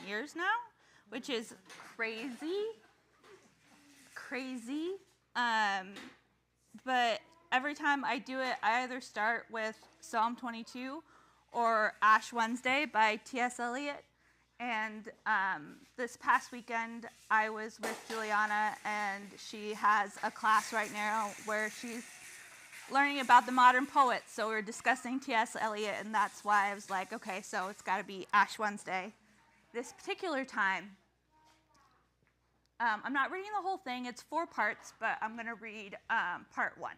years now, which is crazy. But every time I do it, I either start with Psalm 22 or Ash Wednesday by T.S. Eliot. And this past weekend, I was with Juliana, and she has a class right now where she's learning about the modern poets. So we're discussing T.S. Eliot, and that's why I was like, okay, so it's got to be Ash Wednesday. This particular time, I'm not reading the whole thing. It's 4 parts, but I'm going to read part 1.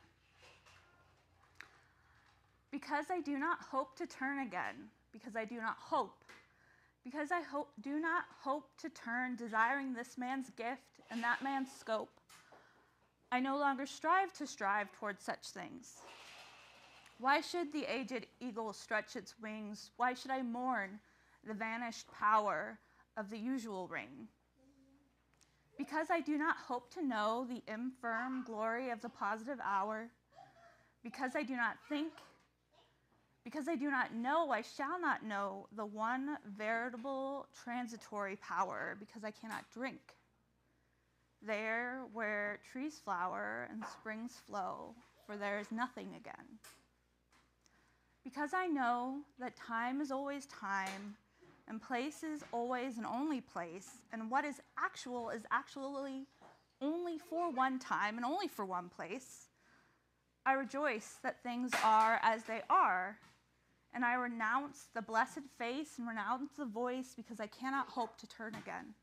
Because I do not hope to turn again, because I do not hope, because I do not hope to turn, desiring this man's gift and that man's scope, I no longer strive towards such things. Why should the aged eagle stretch its wings? Why should I mourn the vanished power of the usual ring? Because I do not hope to know the infirm glory of the positive hour, because I do not think, because I do not know, I shall not know the one veritable transitory power, because I cannot drink. There where trees flower and springs flow, for there is nothing again. Because I know that time is always time, and place is always and only place, and what is actually only for one time and only for one place, I rejoice that things are as they are, and I renounce the blessed face and renounce the voice, because I cannot hope to turn again.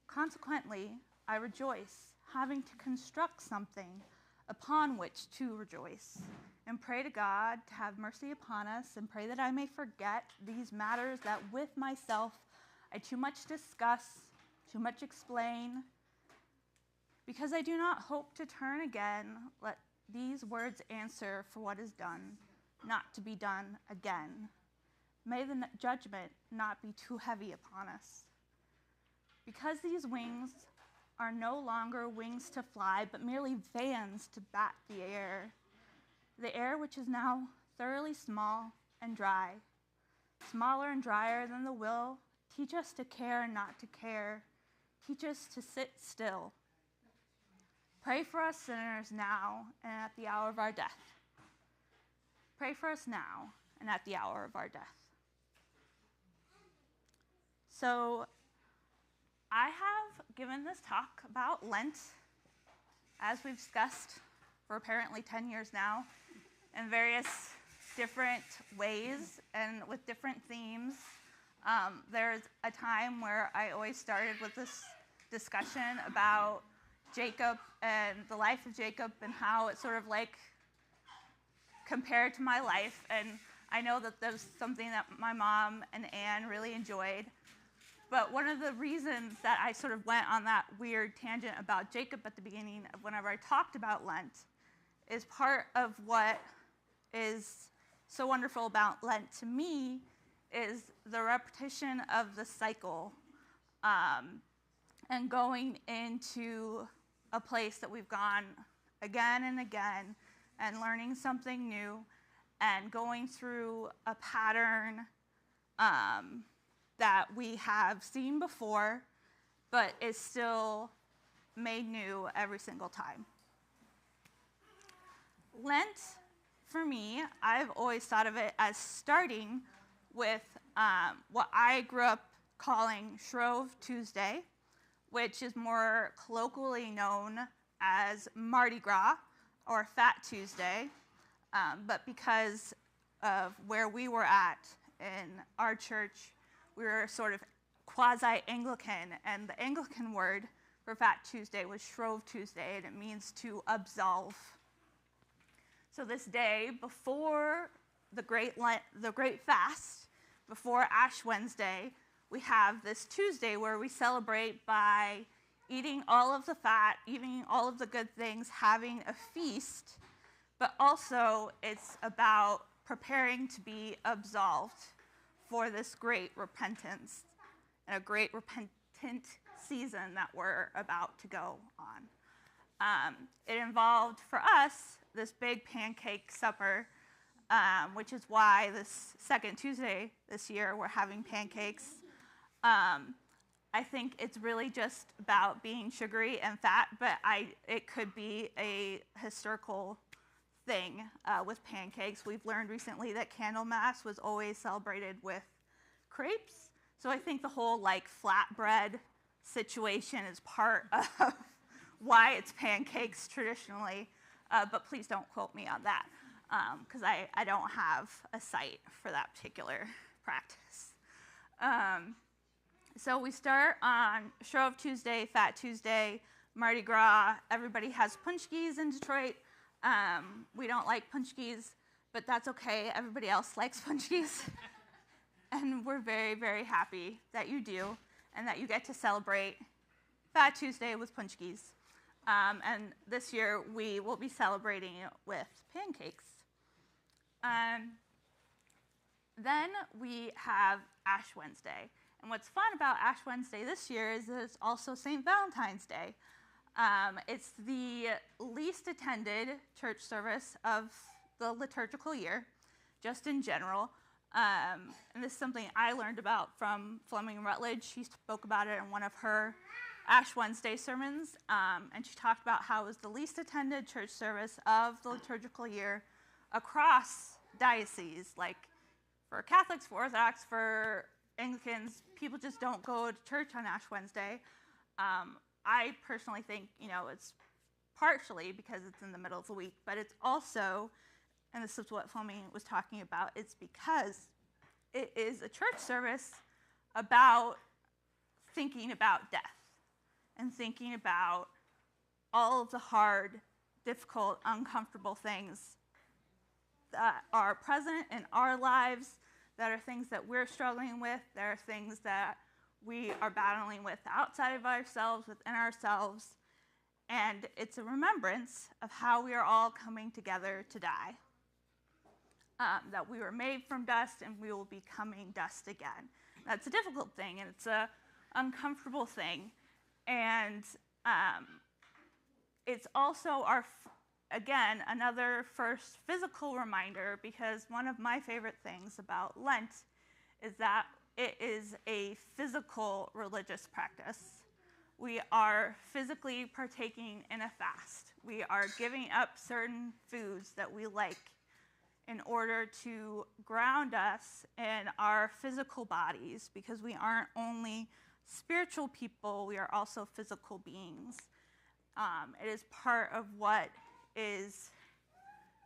Consequently, I rejoice, having to construct something upon which to rejoice, and pray to God to have mercy upon us, and pray that I may forget these matters that with myself I too much discuss, too much explain. Because I do not hope to turn again, let these words answer for what is done, not to be done again. May the judgment not be too heavy upon us. Because these wings are no longer wings to fly, but merely fans to bat the air which is now thoroughly small and dry, smaller and drier than the will, teach us to care and not to care, teach us to sit still. Pray for us sinners now and at the hour of our death. Pray for us now and at the hour of our death. So, I have given this talk about Lent, as we've discussed, for apparently 10 years now, in various different ways and with different themes. There's a time where I always started with this discussion about Jacob and the life of Jacob and how it sort of like compared to my life. And I know that that was something that my mom and Anne really enjoyed. But one of the reasons that I sort of went on that weird tangent about Jacob at the beginning of whenever I talked about Lent is part of what is so wonderful about Lent to me is the repetition of the cycle and going into a place that we've gone again and again and learning something new and going through a pattern that we have seen before, but is still made new every single time. Lent, for me, I've always thought of it as starting with what I grew up calling Shrove Tuesday, which is more colloquially known as Mardi Gras or Fat Tuesday, but because of where we were at in our church, we were sort of quasi-Anglican, and the Anglican word for Fat Tuesday was Shrove Tuesday, and it means to absolve. So this day, before the great fast, before Ash Wednesday, we have this Tuesday where we celebrate by eating all of the fat, eating all of the good things, having a feast, but also it's about preparing to be absolved for this great repentance and a great repentant season that we're about to go on. It involved, for us, this big pancake supper, which is why this second Tuesday this year we're having pancakes. I think it's really just about being sugary and fat, but it could be a historical thing with pancakes. We've learned recently that Candlemas was always celebrated with crepes. So I think the whole flatbread situation is part of why it's pancakes traditionally. But please don't quote me on that, because I don't have a site for that particular practice. So we start on Shrove Tuesday, Fat Tuesday, Mardi Gras. Everybody has punchkis in Detroit. We don't like punchkis, but that's okay. Everybody else likes punchkis. And we're very, very happy that you do and that you get to celebrate Fat Tuesday with punchkis. And this year we will be celebrating it with pancakes. Then we have Ash Wednesday. And what's fun about Ash Wednesday this year is that it's also St. Valentine's Day. It's the least attended church service of the liturgical year, just in general. And this is something I learned about from Fleming Rutledge. She spoke about it in one of her Ash Wednesday sermons, and she talked about how it was the least attended church service of the liturgical year across dioceses. Like for Catholics, for Orthodox, for Anglicans, people just don't go to church on Ash Wednesday. I personally think, it's partially because it's in the middle of the week, but it's also, and this is what Fleming was talking about, it's because it is a church service about thinking about death and thinking about all of the hard, difficult, uncomfortable things that are present in our lives, that are things that we're struggling with, that are things that we are battling with outside of ourselves, within ourselves. And it's a remembrance of how we are all coming together to die. That we were made from dust and we will be becoming dust again. That's a difficult thing and it's an uncomfortable thing. And it's also again, another first physical reminder, because one of my favorite things about Lent is that it is a physical religious practice. We are physically partaking in a fast. We are giving up certain foods that we like in order to ground us in our physical bodies, because we aren't only spiritual people, we are also physical beings. It is part of what is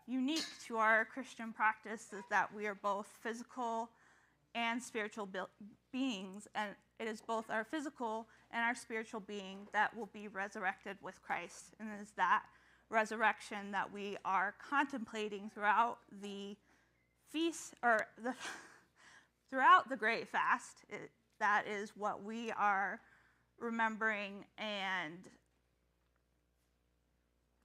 unique to our Christian practice, is that we are both physical and spiritual beings, and it is both our physical and our spiritual being that will be resurrected with Christ. And it is that resurrection that we are contemplating throughout the feast, or throughout the Great Fast. That is what we are remembering and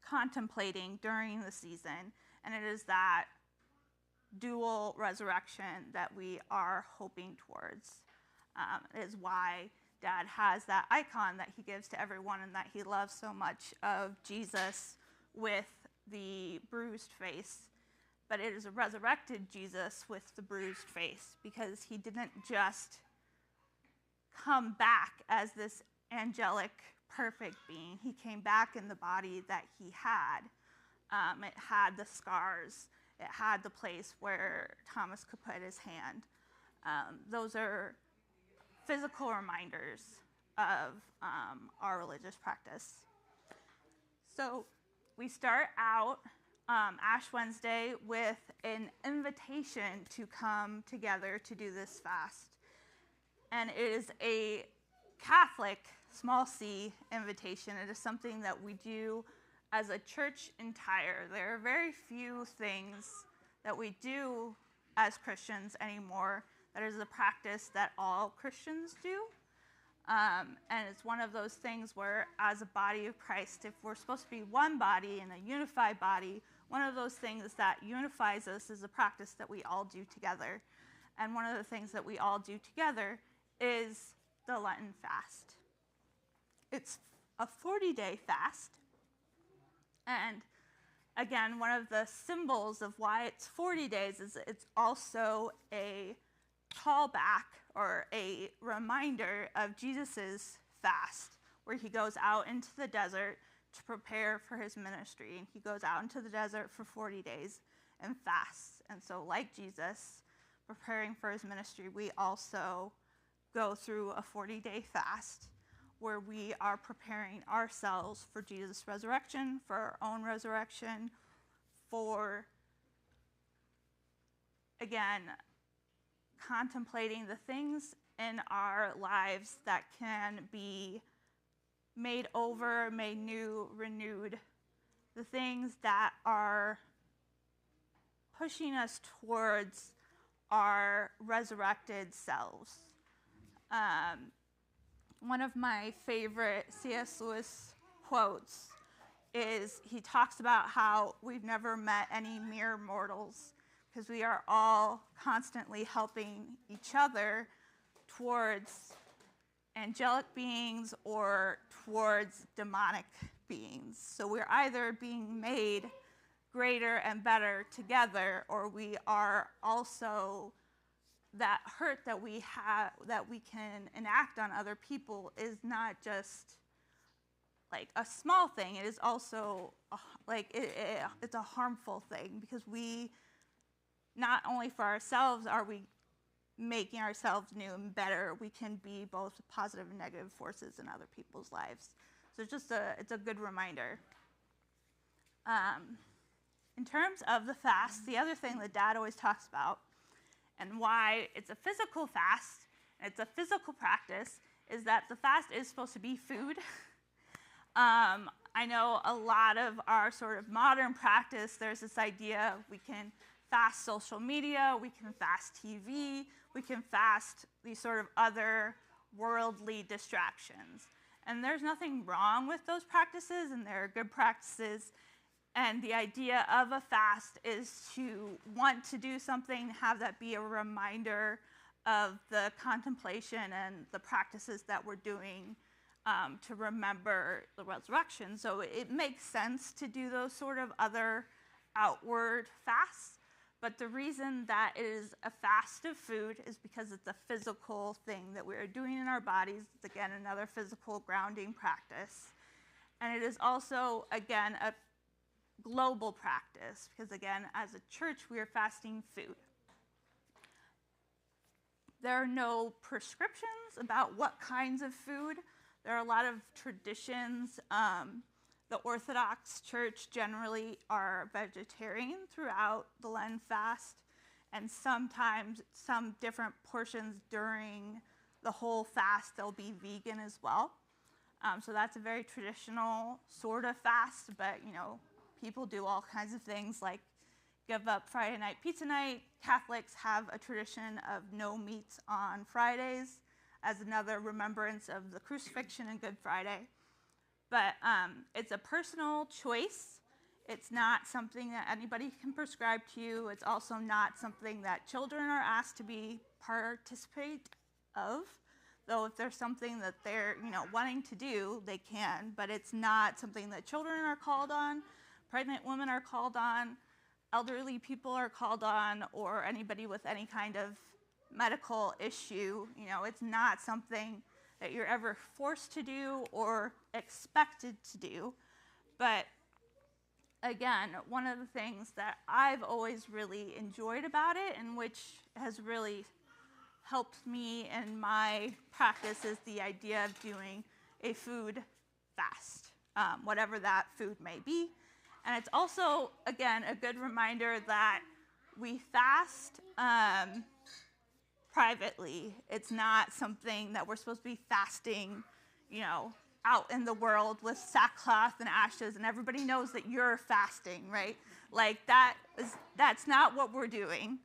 contemplating during the season, and it is that dual resurrection that we are hoping towards. It is why Dad has that icon that he gives to everyone and that he loves so much, of Jesus with the bruised face. But it is a resurrected Jesus with the bruised face, because he didn't just come back as this angelic, perfect being. He came back in the body that he had. It had the scars. It had the place where Thomas could put his hand. Those are physical reminders of our religious practice. So we start out Ash Wednesday with an invitation to come together to do this fast. And it is a Catholic, small c, invitation. It is something that we do as a church entire. There are very few things that we do as Christians anymore that is a practice that all Christians do. And it's one of those things where, as a body of Christ, if we're supposed to be one body and a unified body, one of those things that unifies us is a practice that we all do together. And one of the things that we all do together is the Lenten fast. It's a 40-day fast. And again, one of the symbols of why it's 40 days is it's also a callback or a reminder of Jesus's fast, where he goes out into the desert to prepare for his ministry. And he goes out into the desert for 40 days and fasts. And so, like Jesus preparing for his ministry, we also go through a 40-day fast where we are preparing ourselves for Jesus' resurrection, for our own resurrection, for, again, contemplating the things in our lives that can be made over, made new, renewed, the things that are pushing us towards our resurrected selves. One of my favorite C.S. Lewis quotes is he talks about how we've never met any mere mortals because we are all constantly helping each other towards angelic beings or towards demonic beings. So we're either being made greater and better together, or we are also, that hurt that we have, that we can enact on other people is not just like a small thing. It is also it's a harmful thing, because we, not only for ourselves are we making ourselves new and better, we can be both positive and negative forces in other people's lives. So it's a good reminder. In terms of the fast, the other thing that Dad always talks about, and why it's a physical fast, and it's a physical practice, is that the fast is supposed to be food. I know a lot of our sort of modern practice, there's this idea we can fast social media, we can fast TV, we can fast these sort of other worldly distractions. And there's nothing wrong with those practices, and they're good practices. And the idea of a fast is to want to do something, have that be a reminder of the contemplation and the practices that we're doing to remember the resurrection. So it makes sense to do those sort of other outward fasts. But the reason that it is a fast of food is because it's a physical thing that we are doing in our bodies. It's, again, another physical grounding practice. And it is also, again, a global practice, because, again, as a church, we are fasting food. There are no prescriptions about what kinds of food. There are a lot of traditions. The Orthodox Church generally are vegetarian throughout the Lent fast, and sometimes some different portions during the whole fast they'll be vegan as well. So that's a very traditional sort of fast, but people do all kinds of things like give up Friday night pizza night. Catholics have a tradition of no meats on Fridays as another remembrance of the crucifixion and Good Friday. But it's a personal choice. It's not something that anybody can prescribe to you. It's also not something that children are asked to participate of. Though if there's something that they're wanting to do, they can. But it's not something that children are called on, pregnant women are called on, elderly people are called on, or anybody with any kind of medical issue. It's not something that you're ever forced to do or expected to do. But again, one of the things that I've always really enjoyed about it, and which has really helped me in my practice, is the idea of doing a food fast, whatever that food may be. And it's also, again, a good reminder that we fast privately. It's not something that we're supposed to be fasting, out in the world with sackcloth and ashes, and everybody knows that you're fasting, right? Like that's not what we're doing.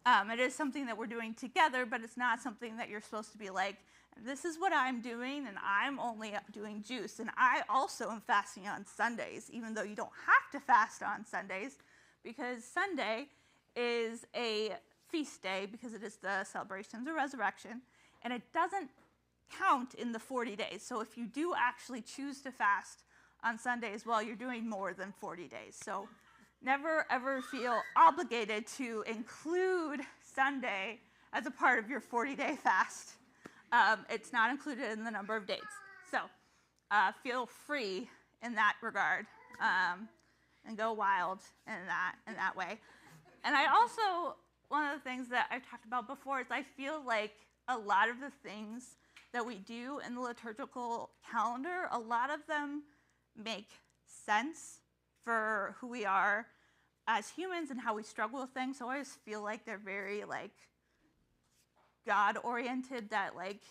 It is something that we're doing together, but it's not something that you're supposed to be like, this is what I'm doing, and I'm only doing juice, and I also am fasting on Sundays, even though you don't have to fast on Sundays, because Sunday is a feast day, because it is the celebration of the resurrection, and it doesn't count in the 40 days. So if you do actually choose to fast on Sundays, well, you're doing more than 40 days. So never ever feel obligated to include Sunday as a part of your 40-day fast. It's not included in the number of days. So feel free in that regard, and go wild in that way. And I also, one of the things that I've talked about before is I feel like a lot of the things that we do in the liturgical calendar, a lot of them make sense for who we are as humans and how we struggle with things. So I always feel like they're very like God-oriented, that like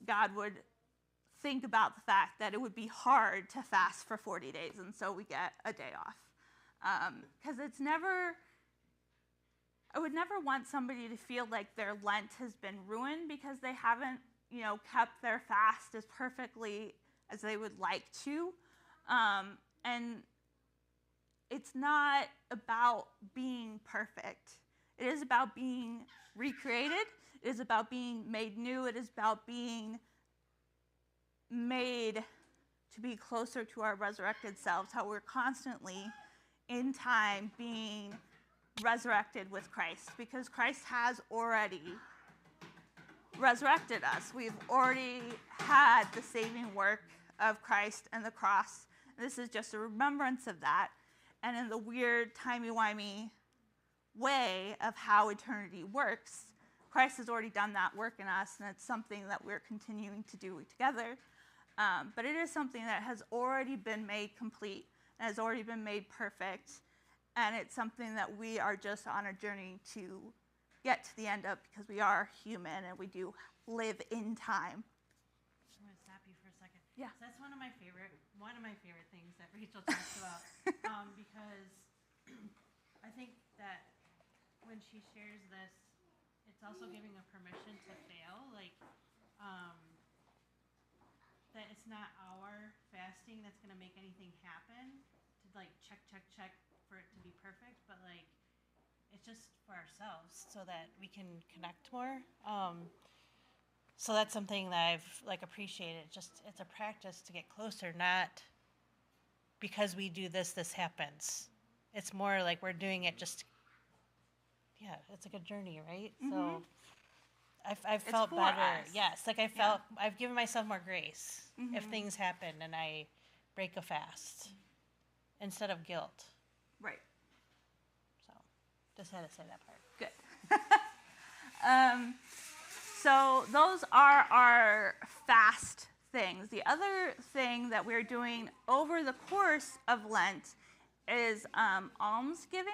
God would think about the fact that it would be hard to fast for 40 days, and so we get a day off. Because it's never, I would never want somebody to feel like their Lent has been ruined because they haven't, kept their fast as perfectly as they would like to. And it's not about being perfect. It is about being recreated. It is about being made new. It is about being made to be closer to our resurrected selves, how we're constantly in time being resurrected with Christ, because Christ has already resurrected us. We've already had the saving work of Christ and the cross. This is just a remembrance of that. And in the weird, timey-wimey way of how eternity works, Christ has already done that work in us, and it's something that we're continuing to do together. But it is something that has already been made complete and has already been made perfect. And it's something that we are just on a journey to get to the end of, because we are human and we do live in time. I'm going to stop you for a second. Yeah. So that's one of my favorite things that Rachel talks about, because I think that when she shares this, it's also giving a permission to fail, that it's not our fasting that's going to make anything happen, to check for it to be perfect, but it's just for ourselves so that we can connect more. So that's something that I've appreciated. It's a practice to get closer, not because we do this happens. It's more like we're doing it just, it's like a journey, right? Mm-hmm. So I've felt better. Us. Yes, I've given myself more grace if things happen and I break a fast instead of guilt. Right. So just had to say that part. Good. So those are our fast things. The other thing that we're doing over the course of Lent is almsgiving.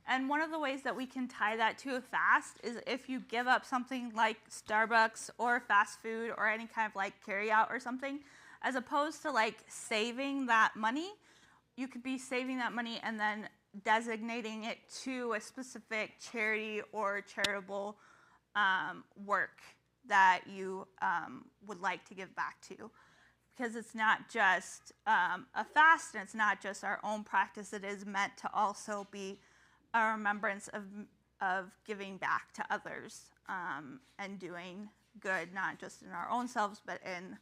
And one of the ways that we can tie that to a fast is if you give up something like Starbucks or fast food or any kind of carry out or something, as opposed to saving that money, you could be saving that money and then designating it to a specific charity or charitable work that you would like to give back to. Because it's not just a fast, and it's not just our own practice. It is meant to also be a remembrance of giving back to others and doing good, not just in our own selves, but in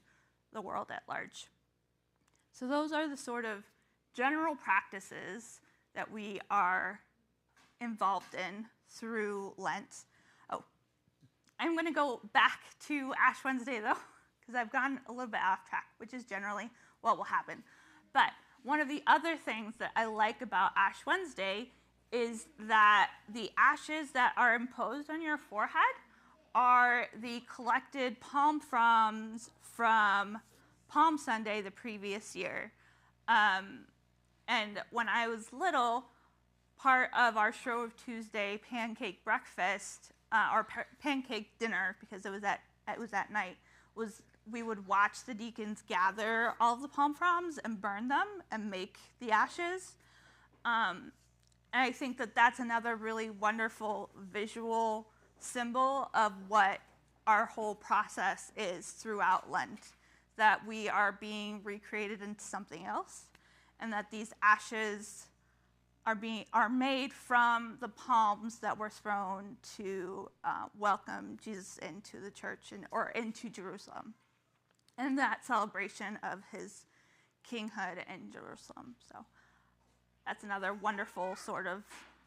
the world at large. So those are the sort of general practices that we are involved in through Lent. Oh, I'm going to go back to Ash Wednesday, though, because I've gone a little bit off track, which is generally what will happen. But one of the other things that I like about Ash Wednesday is that the ashes that are imposed on your forehead are the collected palm fronds from Palm Sunday the previous year. And when I was little, part of our Shrove Tuesday pancake breakfast, or pancake dinner, because it was at night, was we would watch the deacons gather all of the palm fronds and burn them and make the ashes. And I think that that's another really wonderful visual symbol of what our whole process is throughout Lent, that we are being recreated into something else, and that these ashes are made from the palms that were thrown to welcome Jesus into the church or into Jerusalem, and that celebration of his kinghood in Jerusalem. So that's another wonderful sort of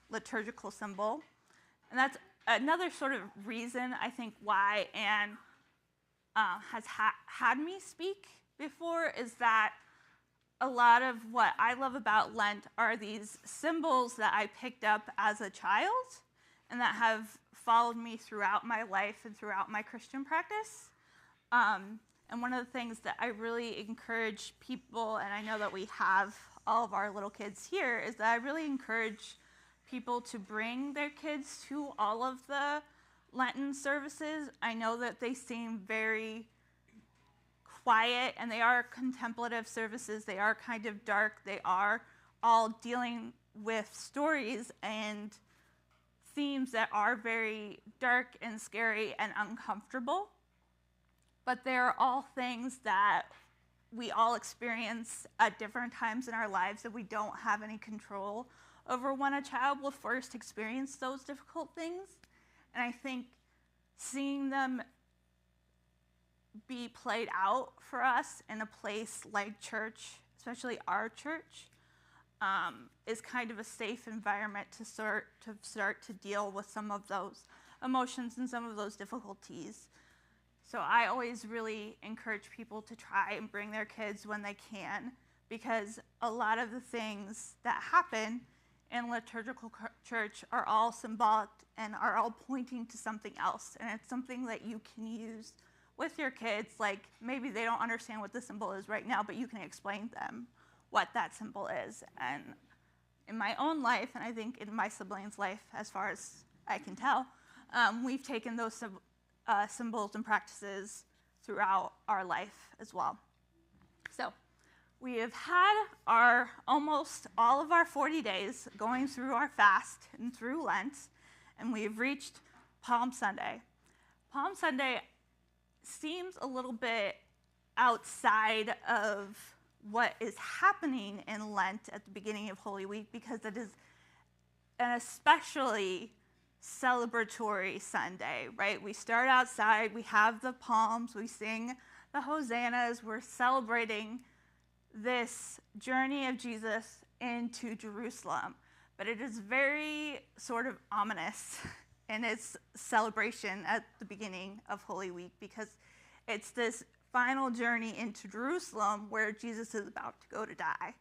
liturgical symbol. And that's another sort of reason I think why Anne has had me speak before is that a lot of what I love about Lent are these symbols that I picked up as a child and that have followed me throughout my life and throughout my Christian practice. And one of the things that I really encourage people, and I know that we have all of our little kids here, is that I really encourage people to bring their kids to all of the Lenten services. I know that they seem very quiet, and they are contemplative services. They are kind of dark. They are all dealing with stories and themes that are very dark and scary and uncomfortable. But they're all things that we all experience at different times in our lives that we don't have any control over when a child will first experience those difficult things. And I think seeing them be played out for us in a place like church, especially our church, is kind of a safe environment to start to deal with some of those emotions and some of those difficulties. So I always really encourage people to try and bring their kids when they can, because a lot of the things that happen in liturgical church are all symbolic and are all pointing to something else. And it's something that you can use with your kids. Like, maybe they don't understand what the symbol is right now, but you can explain to them what that symbol is. And in my own life, and I think in my siblings' life, as far as I can tell, we've taken those symbols and practices throughout our life as well. So we have had almost all of our 40 days going through our fast and through Lent, and we've reached Palm Sunday. Palm Sunday seems a little bit outside of what is happening in Lent at the beginning of Holy Week, because it is an especially celebratory Sunday, right? We start outside, we have the palms, we sing the hosannas, we're celebrating this journey of Jesus into Jerusalem. But it is very sort of ominous in its celebration at the beginning of Holy Week, because it's this final journey into Jerusalem where Jesus is about to go to die.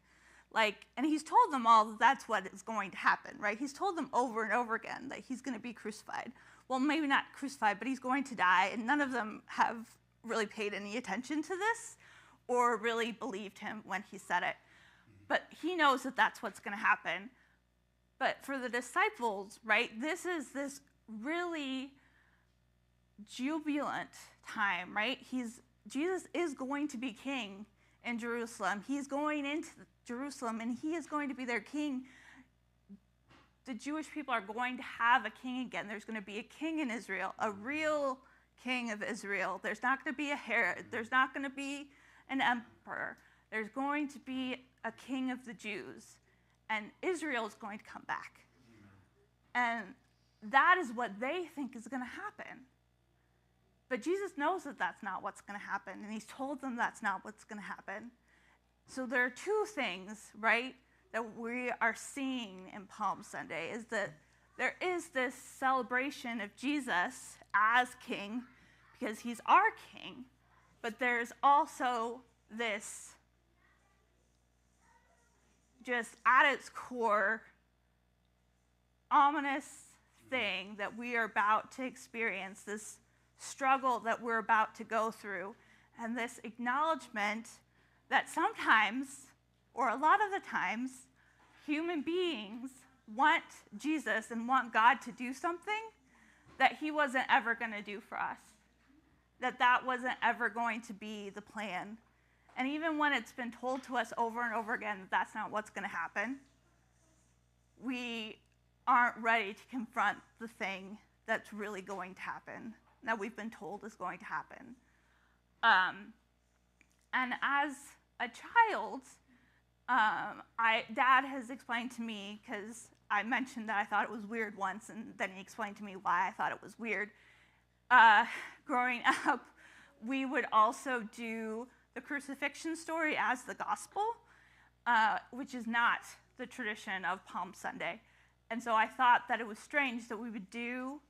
And he's told them all that that's what is going to happen, right? He's told them over and over again that he's going to be crucified. Well, maybe not crucified, but he's going to die, and none of them have really paid any attention to this or really believed him when he said it. But he knows that that's what's going to happen. But for the disciples, right, this is this really jubilant time, right? Jesus is going to be king in Jerusalem. He's going into Jerusalem, and he is going to be their king. The Jewish people are going to have a king again. There's going to be a king in Israel, a real king of Israel. There's not going to be a Herod. There's not going to be an emperor. There's going to be a king of the Jews, and Israel is going to come back. And that is what they think is going to happen. But Jesus knows that that's not what's going to happen, and he's told them that's not what's going to happen. So there are two things, right, that we are seeing in Palm Sunday, is that there is this celebration of Jesus as king, because he's our king, but there's also this, just at its core, ominous thing that we are about to experience, this struggle that we're about to go through, and this acknowledgement that sometimes, or a lot of the times, human beings want Jesus and want God to do something that he wasn't ever going to do for us, that wasn't ever going to be the plan. And even when it's been told to us over and over again that that's not what's going to happen, we aren't ready to confront the thing that's really going to happen, that we've been told is going to happen. And as a child, Dad has explained to me, because I mentioned that I thought it was weird once, and then he explained to me why I thought it was weird. Growing up, we would also do the crucifixion story as the gospel, which is not the tradition of Palm Sunday. And so I thought that it was strange that we would do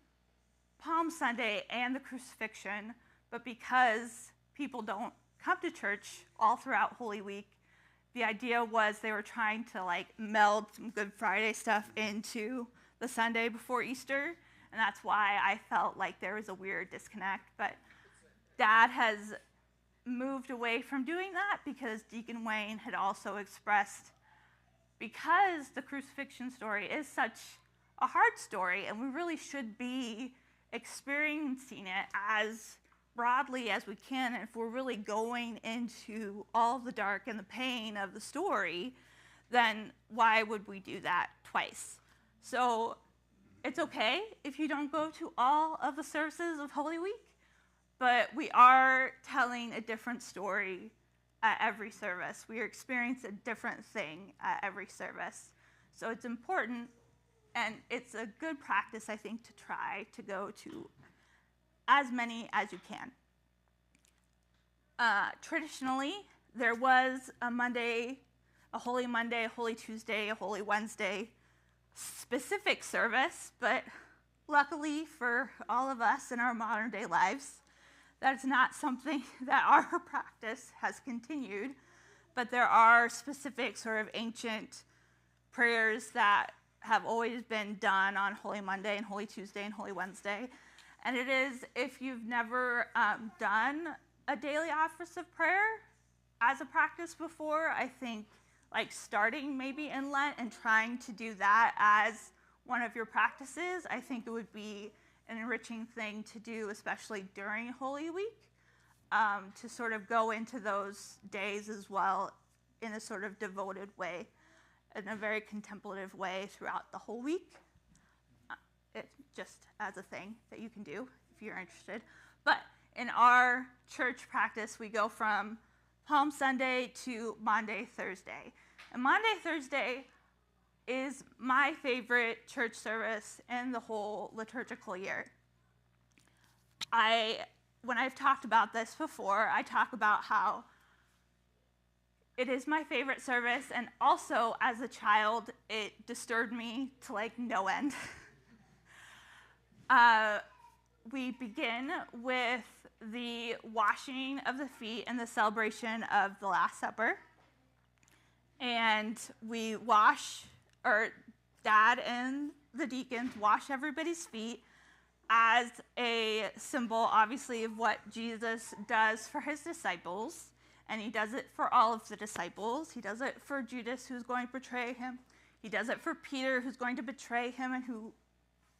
Palm Sunday and the crucifixion, but because people don't come to church all throughout Holy Week, the idea was they were trying to like meld some Good Friday stuff into the Sunday before Easter, and that's why I felt like there was a weird disconnect. But Dad has moved away from doing that because Deacon Wayne had also expressed, because the crucifixion story is such a hard story, and we really should be experiencing it as broadly as we can. And if we're really going into all the dark and the pain of the story, then why would we do that twice? So it's okay if you don't go to all of the services of Holy Week, but we are telling a different story at every service. We are experiencing a different thing at every service. So it's important, and it's a good practice, I think, to try to go to as many as you can. Traditionally, there was a Monday, a Holy Monday, a Holy Tuesday, a Holy Wednesday specific service, but luckily for all of us in our modern day lives, that's not something that our practice has continued, but there are specific sort of ancient prayers that have always been done on Holy Monday and Holy Tuesday and Holy Wednesday. And it is, if you've never done a daily office of prayer as a practice before, I think like starting maybe in Lent and trying to do that as one of your practices, I think it would be an enriching thing to do, especially during Holy Week, to sort of go into those days as well in a sort of devoted way, in a very contemplative way throughout the whole week. It's just as a thing that you can do if you're interested. But in our church practice, we go from Palm Sunday to Maundy Thursday. And Maundy Thursday is my favorite church service in the whole liturgical year. When I've talked about this before, I talk about how it is my favorite service, and also as a child, it disturbed me to like no end. We begin with the washing of the feet and the celebration of the Last Supper. And we wash, or Dad and the deacons wash everybody's feet as a symbol, obviously, of what Jesus does for his disciples. And he does it for all of the disciples. He does it for Judas, who's going to betray him. He does it for Peter, who's going to betray him, and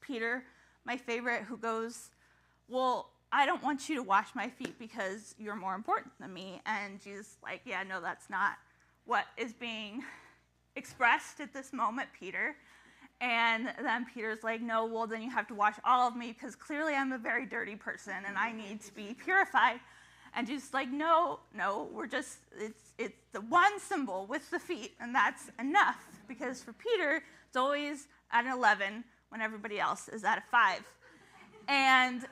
Peter, my favorite, who goes, well, I don't want you to wash my feet because you're more important than me. And Jesus is like, yeah, no, that's not what is being expressed at this moment, Peter. And then Peter's like, no, well, then you have to wash all of me because clearly I'm a very dirty person and I need to be purified. And Jesus is like, no, it's the one symbol with the feet, and that's enough, because for Peter, it's always at an 11 when everybody else is at a 5. And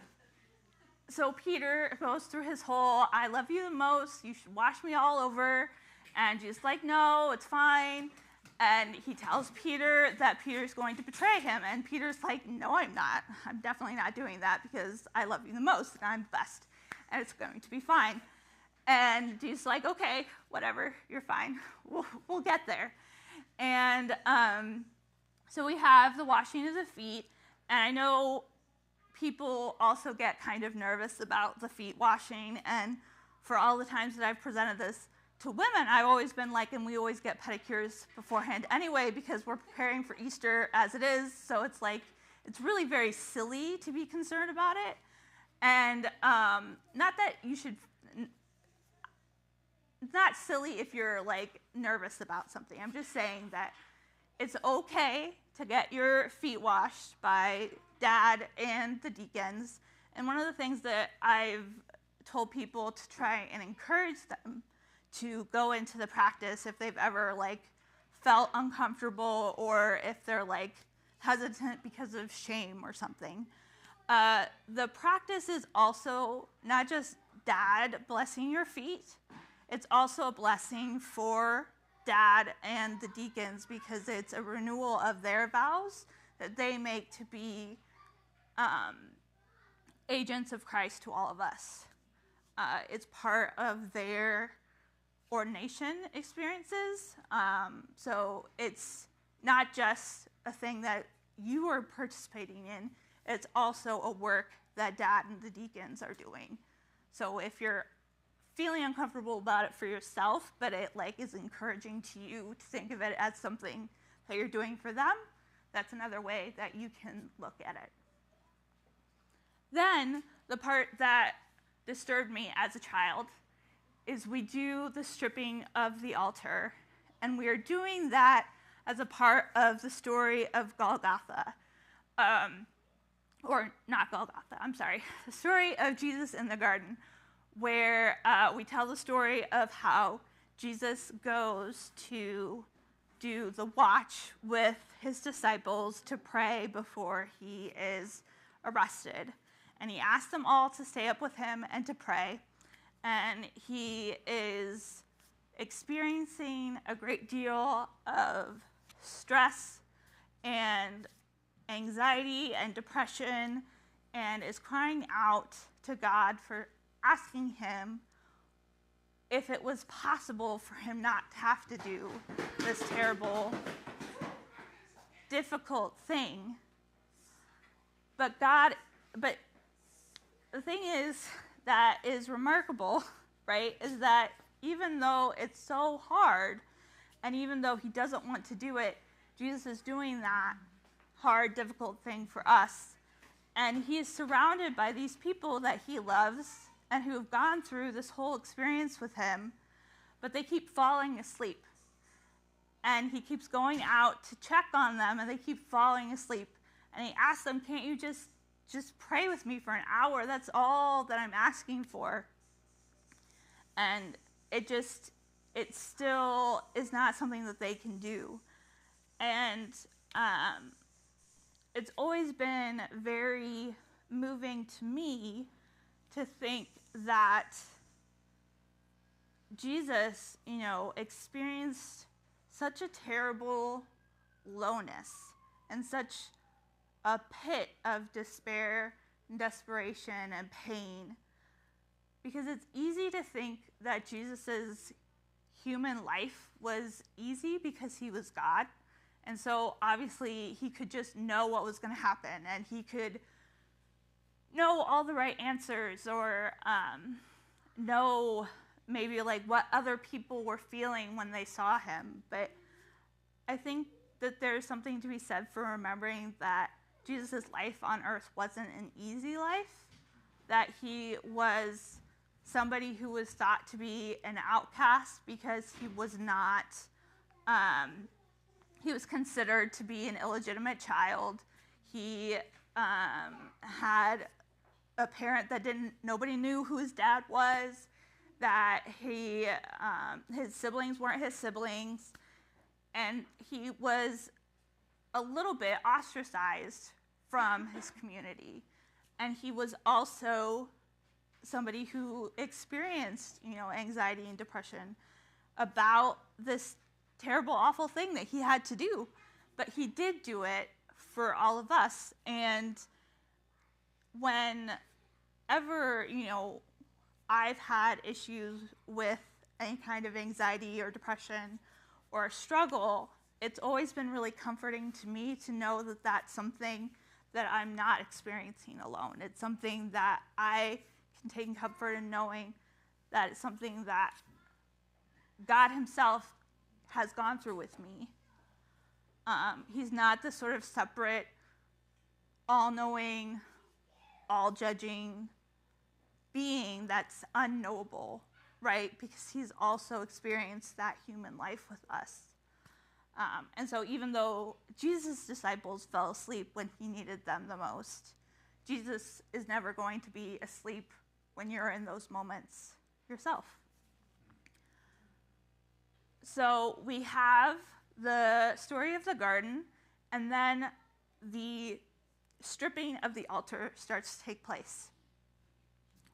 so Peter goes through his whole, I love you the most, you should wash me all over. And Jesus is like, no, it's fine. And he tells Peter that Peter's going to betray him. And Peter's like, no, I'm not. I'm definitely not doing that because I love you the most and I'm the best. And it's going to be fine. And Jesus is like, okay, whatever, you're fine. We'll get there. And so we have the washing of the feet. And I know people also get kind of nervous about the feet washing. And for all the times that I've presented this to women, I've always been like, and we always get pedicures beforehand anyway because we're preparing for Easter as it is. So it's like, it's really very silly to be concerned about it. And not that you should, it's not silly if you're like nervous about something. I'm just saying that it's okay to get your feet washed by Dad and the deacons. And one of the things that I've told people to try and encourage them to go into the practice if they've ever like felt uncomfortable or if they're like hesitant because of shame or something. The practice is also not just Dad blessing your feet, it's also a blessing for Dad and the deacons because it's a renewal of their vows that they make to be agents of Christ to all of us. It's part of their ordination experiences. So it's not just a thing that you are participating in, it's also a work that Dad and the deacons are doing. So if you're feeling uncomfortable about it for yourself, but it is encouraging to you to think of it as something that you're doing for them, that's another way that you can look at it. Then the part that disturbed me as a child is we do the stripping of the altar, and we are doing that as a part of the story of Golgotha. Or not Golgotha, I'm sorry. The story of Jesus in the garden, where we tell the story of how Jesus goes to do the watch with his disciples to pray before he is arrested. And he asks them all to stay up with him and to pray. And he is experiencing a great deal of stress and anxiety and depression, and is crying out to God for asking him if it was possible for him not to have to do this terrible, difficult thing. But the thing is that is remarkable, right, is that even though it's so hard, and even though he doesn't want to do it, Jesus is doing that hard, difficult thing for us. And he is surrounded by these people that he loves and who have gone through this whole experience with him, but they keep falling asleep. And he keeps going out to check on them, and they keep falling asleep. And he asks them, can't you just pray with me for an hour? That's all that I'm asking for. And it still is not something that they can do. And it's always been very moving to me to think that Jesus, experienced such a terrible lowness and such a pit of despair and desperation and pain. Because it's easy to think that Jesus's human life was easy because he was God. And so obviously he could just know what was going to happen, and he could know all the right answers, or know maybe what other people were feeling when they saw him. But I think that there's something to be said for remembering that Jesus' life on earth wasn't an easy life, that he was somebody who was thought to be an outcast because he was not, he was considered to be an illegitimate child. He had a parent that nobody knew who his dad was, that his siblings weren't his siblings, and he was a little bit ostracized from his community. And he was also somebody who experienced, anxiety and depression about this terrible, awful thing that he had to do. But he did do it for all of us. And whenever, I've had issues with any kind of anxiety or depression or struggle, it's always been really comforting to me to know that that's something that I'm not experiencing alone. It's something that I can take comfort in knowing that it's something that God himself has gone through with me. He's not this sort of separate, all-knowing, all-judging being that's unknowable, right? Because he's also experienced that human life with us. And so even though Jesus' disciples fell asleep when he needed them the most, Jesus is never going to be asleep when you're in those moments yourself. So we have the story of the garden, and then the stripping of the altar starts to take place.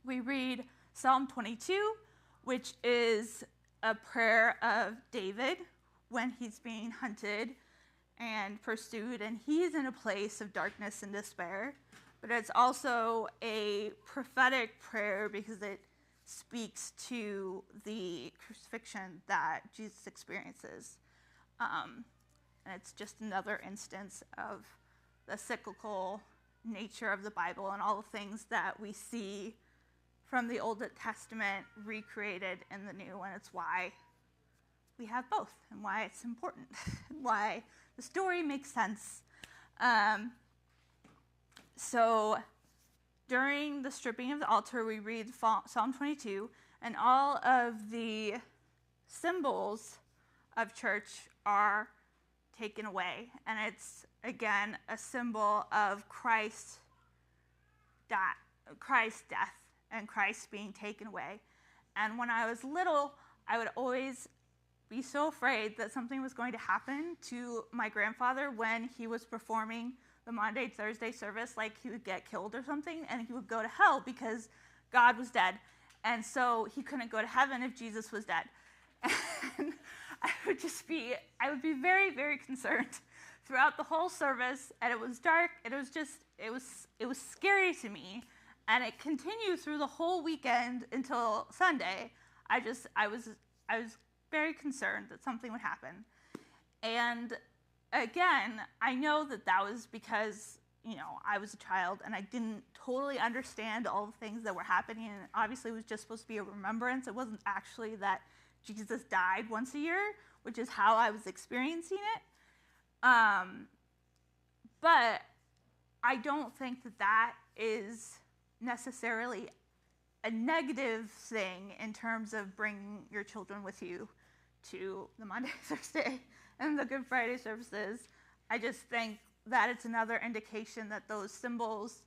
We read Psalm 22, which is a prayer of David when he's being hunted and pursued, and he's in a place of darkness and despair. but it's also a prophetic prayer because it speaks to the crucifixion that Jesus experiences. And it's just another instance of the cyclical nature of the Bible and all the things that we see from the Old Testament recreated in the New, and it's why we have both and why it's important, and why the story makes sense. So during the stripping of the altar, we read Psalm 22, and all of the symbols of church are taken away. And it's, again, a symbol of Christ's death and Christ being taken away. And when I was little, I would always be so afraid that something was going to happen to my grandfather when he was performing the Monday, Thursday service, like he would get killed or something, and he would go to hell because God was dead. And so he couldn't go to heaven if Jesus was dead. And I would be very, very concerned throughout the whole service, and it was dark, and it was scary to me. And it continued through the whole weekend until Sunday. I was very concerned that something would happen. And again, I know that was because, I was a child and I didn't totally understand all the things that were happening. And obviously it was just supposed to be a remembrance. It wasn't actually that Jesus died once a year, which is how I was experiencing it. But I don't think that is necessarily a negative thing in terms of bringing your children with you to the Monday, Thursday, and the Good Friday services. I just think that it's another indication that those symbols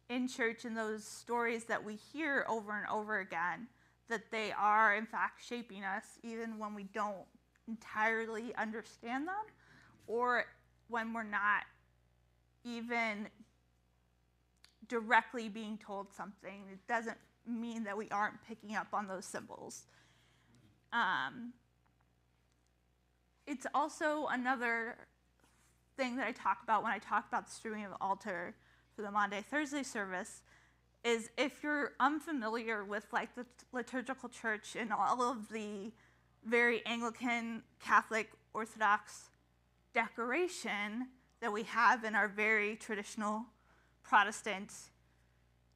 in church and those stories that we hear over and over again, that they are in fact shaping us even when we don't entirely understand them, or when we're not even directly being told something. It doesn't mean that we aren't picking up on those symbols. It's also another thing that I talk about when I talk about the stripping of the altar for the Maundy Thursday service is if you're unfamiliar with like the liturgical church and all of the very Anglican, Catholic, Orthodox decoration that we have in our very traditional Protestant,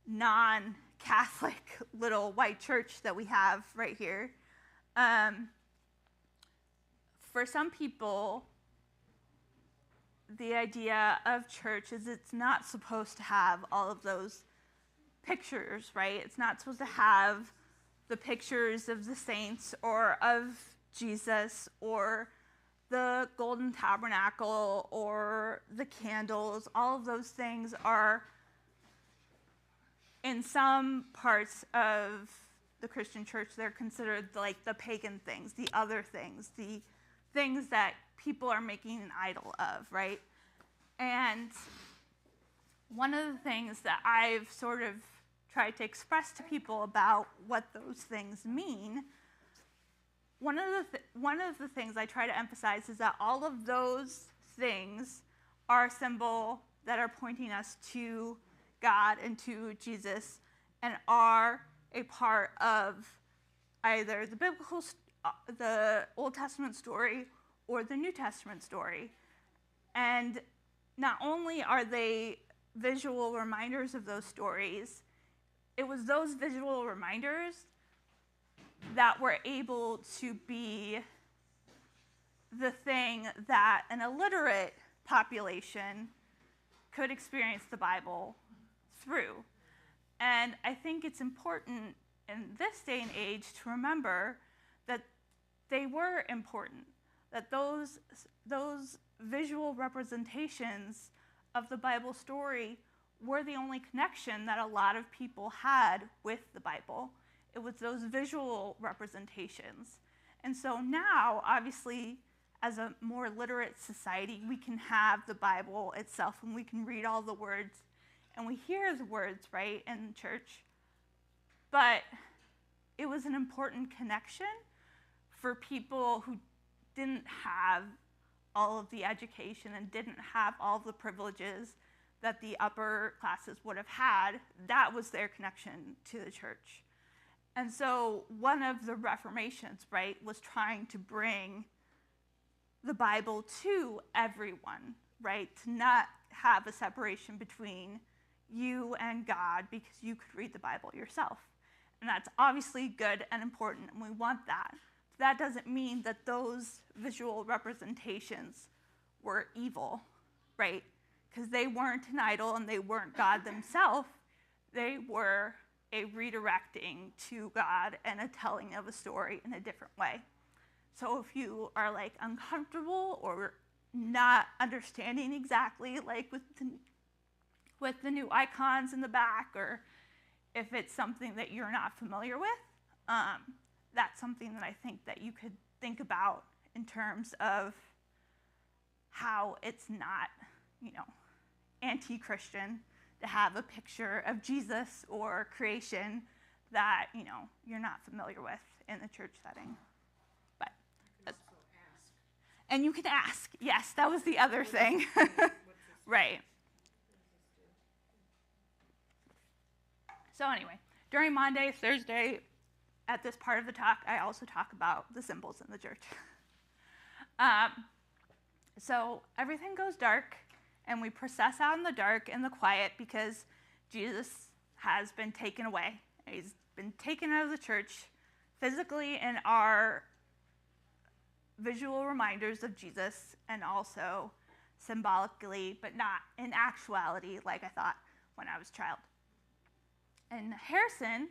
non-Catholic little white church that we have right here. For some people, the idea of church is it's not supposed to have all of those pictures, right? It's not supposed to have the pictures of the saints or of Jesus or the golden tabernacle or the candles. All of those things are, in some parts of the Christian church, they're considered like the pagan things, the other things, the things that people are making an idol of, right? And one of the things that I've sort of tried to express to people about what those things mean, one of the things I try to emphasize is that all of those things are a symbol that are pointing us to God and to Jesus and are a part of either the Old Testament story or the New Testament story. And not only are they visual reminders of those stories, it was those visual reminders that were able to be the thing that an illiterate population could experience the Bible through. And I think it's important in this day and age to remember that they were important, that those visual representations of the Bible story were the only connection that a lot of people had with the Bible. It was those visual representations. And so now, obviously, as a more literate society, we can have the Bible itself and we can read all the words and we hear the words, right, in church. But it was an important connection for people who didn't have all of the education and didn't have all of the privileges that the upper classes would have had, that was their connection to the church. And so one of the reformations, right, was trying to bring the Bible to everyone, right, to not have a separation between you and God because you could read the Bible yourself. And that's obviously good and important, and we want that. But that doesn't mean that those visual representations were evil, right? Because they weren't an idol and they weren't God themselves. They were a redirecting to God and a telling of a story in a different way. So if you are like uncomfortable or not understanding exactly, like with the new icons in the back, or if it's something that you're not familiar with, that's something that I think that you could think about in terms of how it's not, anti-Christian to have a picture of Jesus or creation that, you're not familiar with in the church setting. But and you can ask. Yes, that was the other thing. Right. So anyway, during Monday, Thursday, at this part of the talk, I also talk about the symbols in the church. So everything goes dark, and we process out in the dark and the quiet because Jesus has been taken away. He's been taken out of the church physically in our visual reminders of Jesus, and also symbolically, but not in actuality, like I thought when I was a child. And Harrison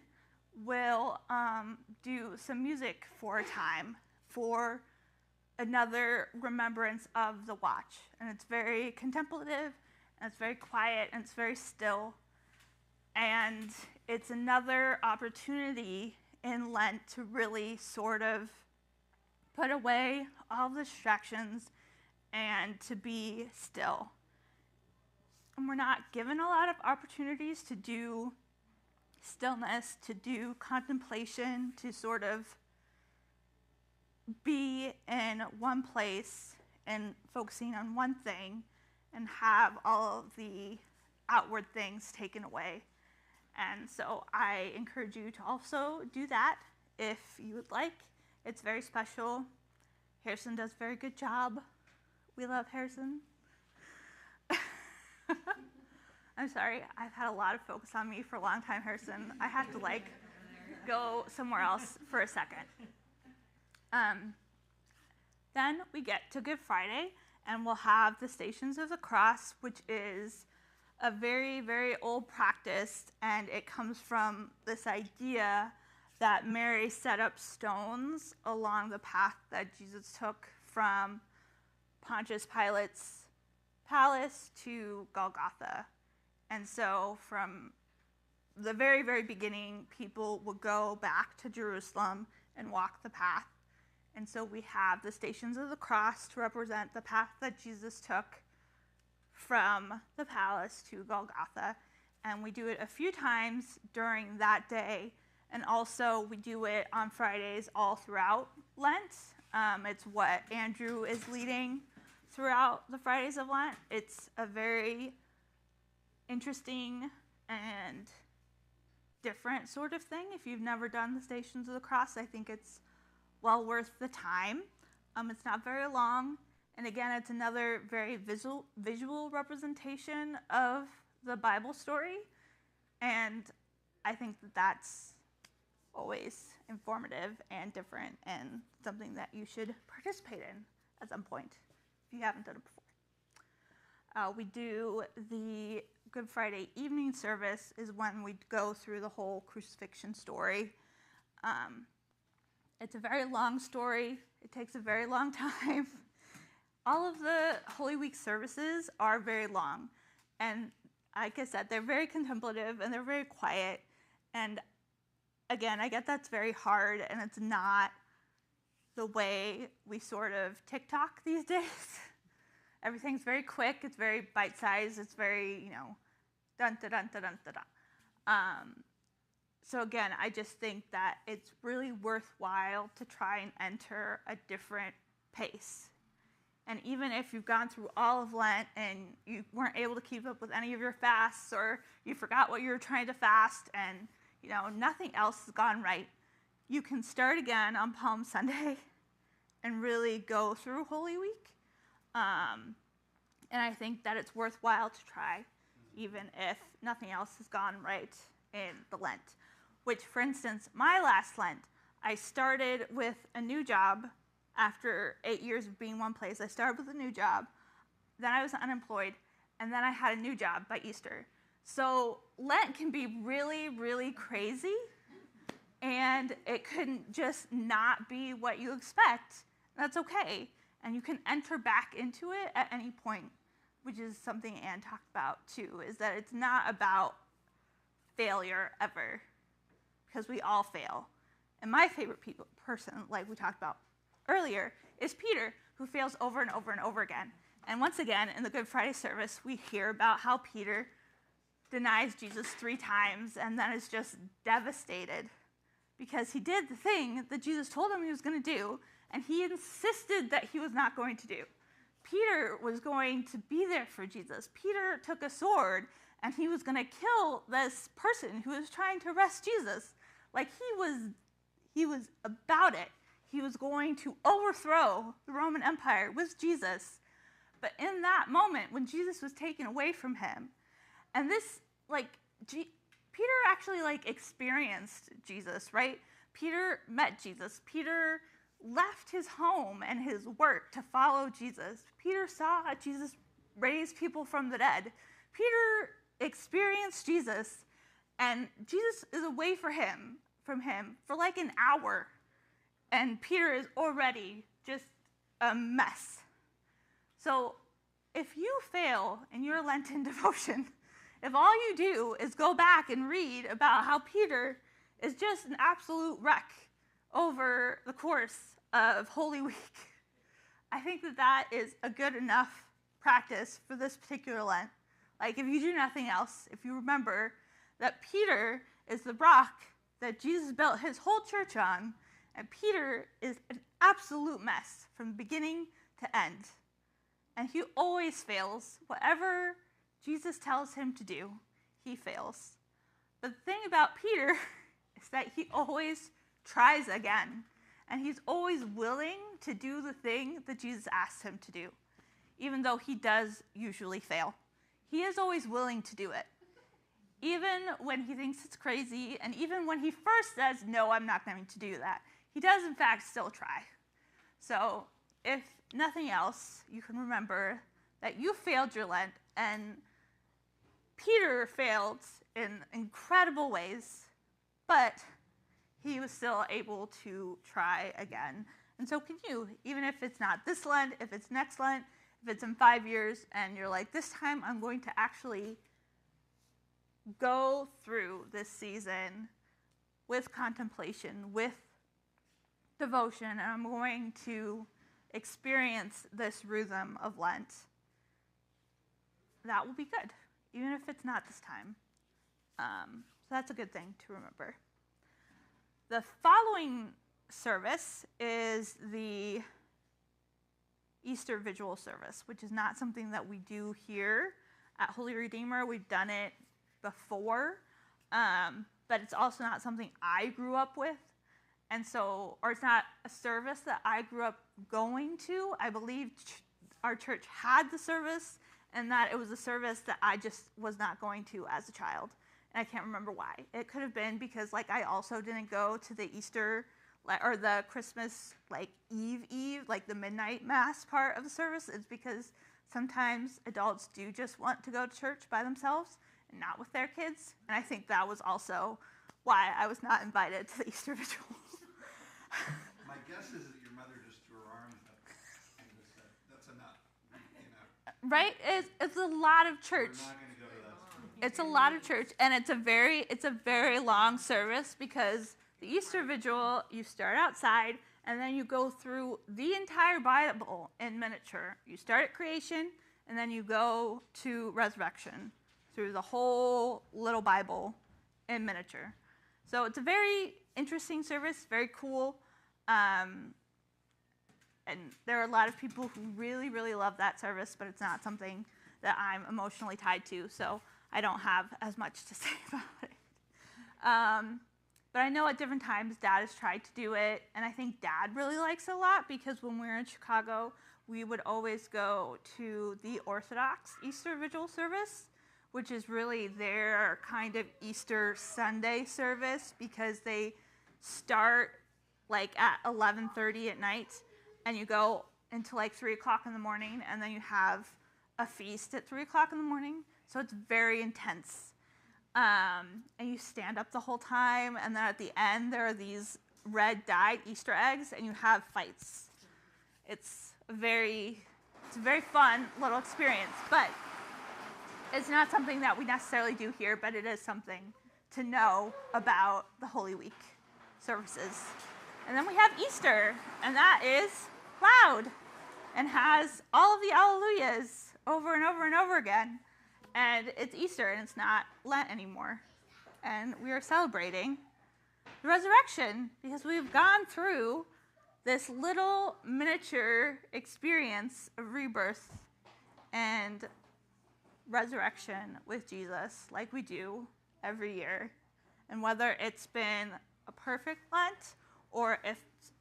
will do some music for a time for another remembrance of the watch. And it's very contemplative, and it's very quiet, and it's very still. And it's another opportunity in Lent to really sort of put away all the distractions and to be still. And we're not given a lot of opportunities to do stillness, to do contemplation, to sort of be in one place and focusing on one thing and have all of the outward things taken away. And so I encourage you to also do that if you would like. It's very special. Harrison does a very good job. We love Harrison. I'm sorry, I've had a lot of focus on me for a long time, Harrison. I have to go somewhere else for a second. Then we get to Good Friday, and we'll have the Stations of the Cross, which is a very, very old practice, and it comes from this idea that Mary set up stones along the path that Jesus took from Pontius Pilate's palace to Golgotha. And so from the very, very beginning, people would go back to Jerusalem and walk the path. And so we have the Stations of the Cross to represent the path that Jesus took from the palace to Golgotha. And we do it a few times during that day. And also we do it on Fridays all throughout Lent. It's what Andrew is leading throughout the Fridays of Lent. It's a very interesting and different sort of thing. If you've never done the Stations of the Cross, I think it's well worth the time. It's not very long. And again, it's another very visual representation of the Bible story. And I think that that's always informative and different and something that you should participate in at some point if you haven't done it before. We do the Good Friday evening service is when we go through the whole crucifixion story. It's a very long story. It takes a very long time. All of the Holy Week services are very long. And like I said, they're very contemplative and they're very quiet. And again, I get that's very hard, and it's not the way we sort of TikTok these days. Everything's very quick. It's very bite-sized. It's very, dun da dun da dun da da. So again, I just think that it's really worthwhile to try and enter a different pace. And even if you've gone through all of Lent and you weren't able to keep up with any of your fasts, or you forgot what you were trying to fast and nothing else has gone right, you can start again on Palm Sunday and really go through Holy Week. And I think that it's worthwhile to try, even if nothing else has gone right in the Lent. Which, for instance, my last Lent, I started with a new job. After 8 years of being one place, I started with a new job. Then I was unemployed, and then I had a new job by Easter. So Lent can be really, really crazy, and it can just not be what you expect. That's okay, and you can enter back into it at any point, which is something Anne talked about too, is that it's not about failure ever, because we all fail. And my favorite person, like we talked about earlier, is Peter, who fails over and over and over again. And once again, in the Good Friday service, we hear about how Peter denies Jesus 3 times and then is just devastated because he did the thing that Jesus told him he was going to do, and he insisted that he was not going to do. Peter was going to be there for Jesus. Peter took a sword, and he was going to kill this person who was trying to arrest Jesus. Like, he was about it. He was going to overthrow the Roman Empire with Jesus. But in that moment, when Jesus was taken away from him, and this, Peter actually, experienced Jesus, right? Peter met Jesus. Peter left his home and his work to follow Jesus. Peter saw Jesus raise people from the dead. Peter experienced Jesus, and Jesus is away from him for an hour. And Peter is already just a mess. So if you fail in your Lenten devotion, if all you do is go back and read about how Peter is just an absolute wreck over the course of Holy Week, I think that is a good enough practice for this particular Lent. If you do nothing else, if you remember that Peter is the rock that Jesus built his whole church on, and Peter is an absolute mess from beginning to end. And he always fails. Whatever Jesus tells him to do, he fails. But the thing about Peter is that he always tries again. And he's always willing to do the thing that Jesus asked him to do, even though he does usually fail. He is always willing to do it, even when he thinks it's crazy, and even when he first says, no, I'm not going to do that. He does, in fact, still try. So if nothing else, you can remember that you failed your Lent, and Peter failed in incredible ways, but he was still able to try again. And so can you, even if it's not this Lent, if it's next Lent, if it's in 5 years, and you're like, this time I'm going to actually go through this season with contemplation, with devotion, and I'm going to experience this rhythm of Lent. That will be good, even if it's not this time. So that's a good thing to remember. The following service is the Easter Vigil service, which is not something that we do here at Holy Redeemer. We've done it before, but it's also not something I grew up with. And so, or it's not a service that I grew up going to. I believe our church had the service, and that it was a service that I just was not going to as a child. And I can't remember why. It could have been because, I also didn't go to the Easter, or the Christmas, Eve, the midnight mass part of the service. It's because sometimes adults do just want to go to church by themselves and not with their kids. And I think that was also why I was not invited to the Easter Vigil. My guess is that your mother just threw her arms up and just said, that's enough. Right? It's a lot of church. We're not going to go to that. It's a lot of church, and it's a very long service, because the Easter Vigil, you start outside, and then you go through the entire Bible in miniature. You start at creation, and then you go to resurrection through the whole little Bible in miniature. So it's a very interesting service, very cool. And And there are a lot of people who really, really love that service, but it's not something that I'm emotionally tied to, so I don't have as much to say about it. But I know at different times Dad has tried to do it, and I think Dad really likes it a lot because when we were in Chicago, we would always go to the Orthodox Easter Vigil service, which is really their kind of Easter Sunday service because they start like at 11:30 at night, and you go until like 3 o'clock in the morning, and then you have a feast at 3 o'clock in the morning. So it's very intense. And you stand up the whole time, and then at the end there are these red dyed Easter eggs, and you have fights. It's a very fun little experience, but it's not something that we necessarily do here, but it is something to know about the Holy Week services. And then we have Easter, and that is loud and has all of the Alleluias over and over and over again. And it's Easter, and it's not Lent anymore. And we are celebrating the resurrection because we've gone through this little miniature experience of rebirth and resurrection with Jesus like we do every year. And whether it's been a perfect Lent or if it's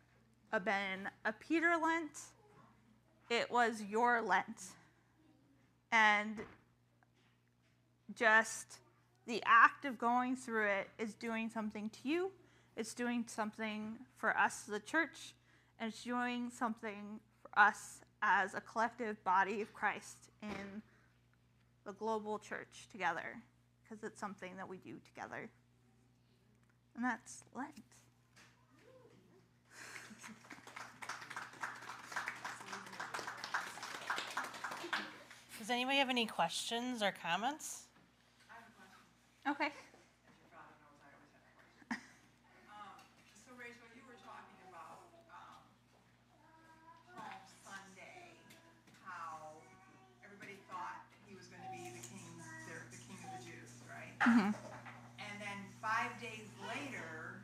been a Peter Lent, it was your Lent. And just the act of going through it is doing something to you. It's doing something for us as a church, and it's doing something for us as a collective body of Christ in the global church together, because it's something that we do together. And that's Lent. Does anybody have any questions or comments? Okay. So Rachel, you were talking about Palm Sunday, how everybody thought he was going to be the king of the Jews, right? Mm-hmm. And then 5 days later,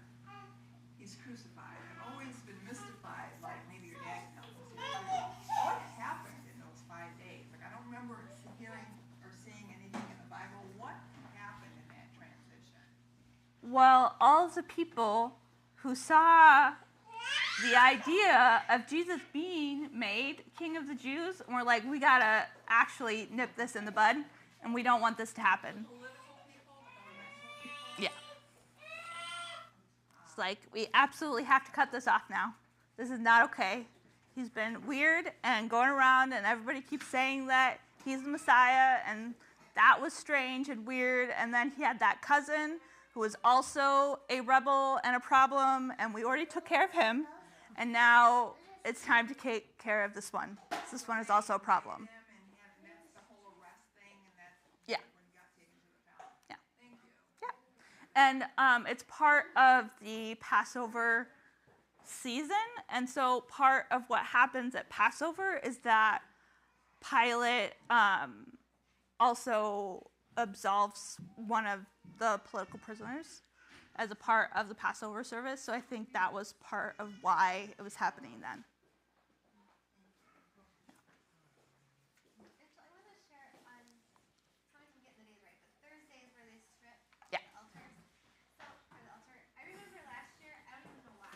he's crucified. I've always been mystified, like maybe your dad can help us here. What happened in those 5 days? Like I don't remember hearing or seeing anything in the Bible. What happened in that transition? Well, all of the people who saw the idea of Jesus being made King of the Jews were like, we gotta actually nip this in the bud, and we don't want this to happen. Political people, governmental people? Yeah. It's like, we absolutely have to cut this off now. This is not okay. He's been weird and going around, and everybody keeps saying that he's the Messiah, and that was strange and weird. And then he had that cousin who was also a rebel and a problem, and we already took care of him. And now it's time to take care of this one. This one is also a problem. And that's the whole arrest thing, and that's Yeah. when he got taken to the palace. Yeah. Thank you. Yeah. And it's part of the Passover season. And so part of what happens at Passover is that Pilate also absolves one of the political prisoners as a part of the Passover service. So I think that was part of why it was happening then. I want to share on, tell me if I'm getting the days right, but Thursdays where they strip Yeah. the altars. So, for the altar, I remember last year, I don't even know why,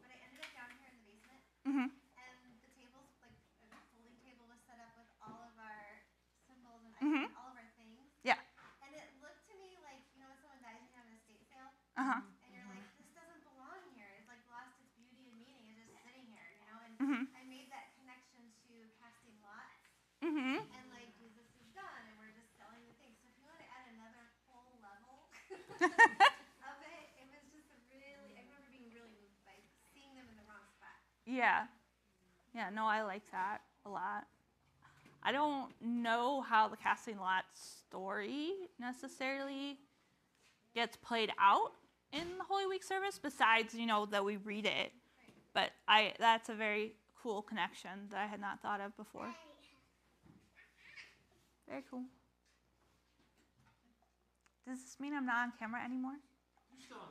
but I ended up down here in the basement, Mm-hmm. and the tables, like a folding table was set up with all of our symbols and Mhm. all of our things. Yeah. And it looked to me like, you know, when someone dies and you have an estate sale, Uh-huh. and you're like, this doesn't belong here. It's like lost its beauty and meaning. It's just sitting here, you know? And Mm-hmm. I made that connection to casting lots. Mm-hmm. And like Jesus is done, and we're just selling the things. So if you want to add another whole level of it, it was just a really. I remember being really moved by seeing them in the wrong spot. Yeah. Yeah, no, I like that a lot. I don't know how the casting lot story necessarily gets played out in the Holy Week service, besides, that we read it. But that's a very cool connection that I had not thought of before. Very cool. Does this mean I'm not on camera anymore? You're still on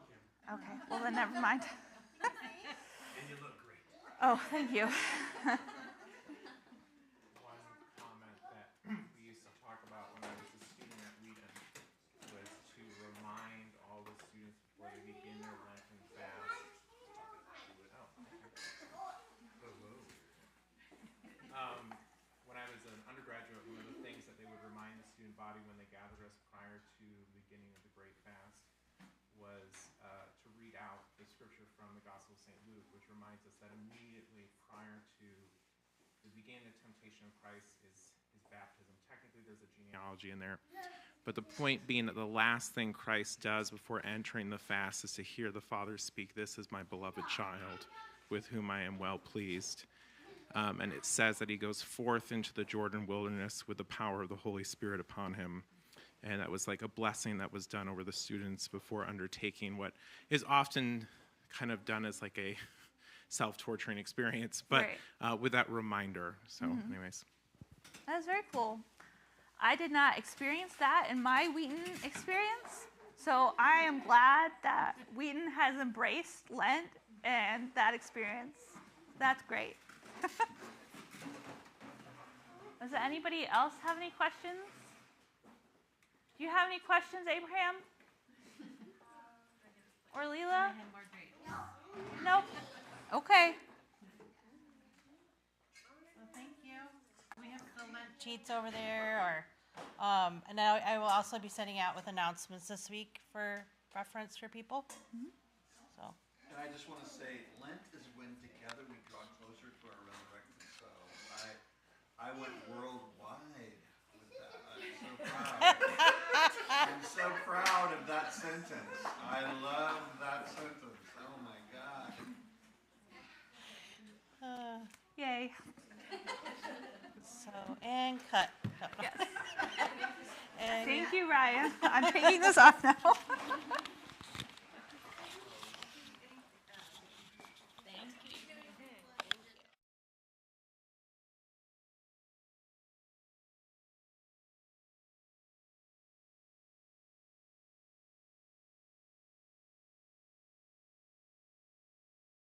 camera. Okay, well then never mind. And you look great. Oh, thank you. One comment that we used to talk about when I was a student at Wheaton was to remind all the students before they begin their Lenten fast. When I was an undergraduate, one of the things that they would remind the student body when they gathered us prior to the beginning of the Great Fast was to read out the scripture from the Gospel of St. Luke, which reminds us that immediately prior to the beginning of temptation of Christ is baptism. Technically, there's a genealogy in there. But the point being that the last thing Christ does before entering the fast is to hear the Father speak, "This is my beloved child, with whom I am well pleased." And it says that he goes forth into the Jordan wilderness with the power of the Holy Spirit upon him. And that was like a blessing that was done over the students before undertaking what is often kind of done as like a self-torturing experience, but with that reminder. So anyways. That is very cool. I did not experience that in my Wheaton experience, so I am glad that Wheaton has embraced Lent and that experience. That's great. Does anybody else have any questions? Do you have any questions, Abraham? Or Leela? Nope. Okay. So thank you. We have the Lent cheats over there, and I will also be sending out with announcements this week for reference for people. So. And I just want to say, Lent is when together we draw closer to our resurrected self. I went worldwide with that. I'm so proud. I'm so proud of that sentence. I love that sentence. Oh my God. Yay. So, and cut. Yes. And Thank you, Ryan. I'm taking this off now.